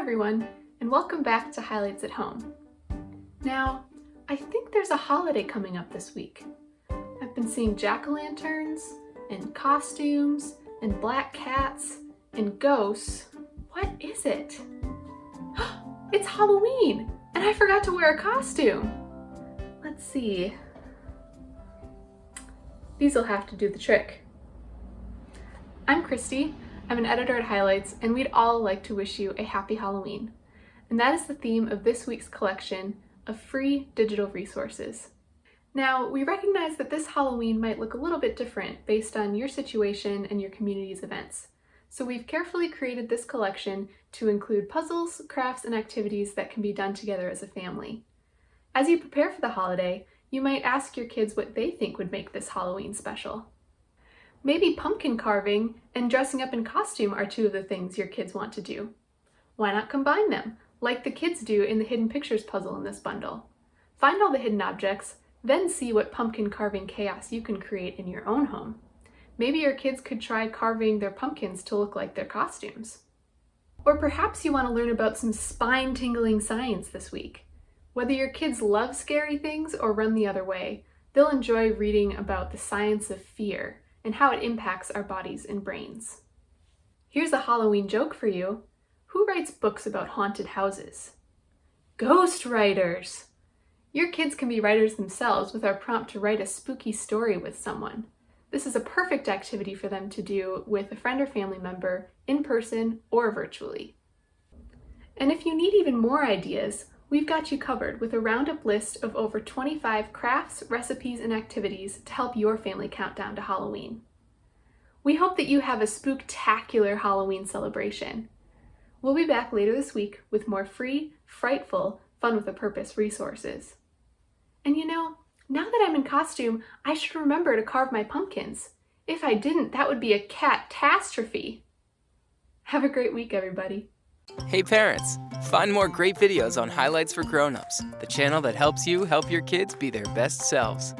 everyone, and welcome back to Highlights at Home. Now, I think there's a holiday coming up this week. I've been seeing jack-o'-lanterns, and costumes, and black cats, and ghosts. What is it? It's Halloween, and I forgot to wear a costume. Let's see. These will have to do the trick. I'm Christy. I'm an editor at Highlights, and we'd all like to wish you a happy Halloween. And that is the theme of this week's collection of free digital resources. Now, we recognize that this Halloween might look a little bit different based on your situation and your community's events. So we've carefully created this collection to include puzzles, crafts, and activities that can be done together as a family. As you prepare for the holiday, you might ask your kids what they think would make this Halloween special. Maybe pumpkin carving and dressing up in costume are two of the things your kids want to do. Why not combine them, like the kids do in the hidden pictures puzzle in this bundle? Find all the hidden objects, then see what pumpkin carving chaos you can create in your own home. Maybe your kids could try carving their pumpkins to look like their costumes. Or perhaps you want to learn about some spine-tingling science this week. Whether your kids love scary things or run the other way, they'll enjoy reading about the science of fear and how it impacts our bodies and brains. Here's a Halloween joke for you. Who writes books about haunted houses? Ghost writers! Your kids can be writers themselves with our prompt to write a spooky story with someone. This is a perfect activity for them to do with a friend or family member, in person or virtually. And if you need even more ideas, we've got you covered with a roundup list of over 25 crafts, recipes, and activities to help your family count down to Halloween. We hope that you have a spook-tacular Halloween celebration. We'll be back later this week with more free, frightful, fun with a purpose resources. And you know, now that I'm in costume, I should remember to carve my pumpkins. If I didn't, that would be a catastrophe. Have a great week, everybody. Hey parents, find more great videos on Highlights for Grown-ups, the channel that helps you help your kids be their best selves.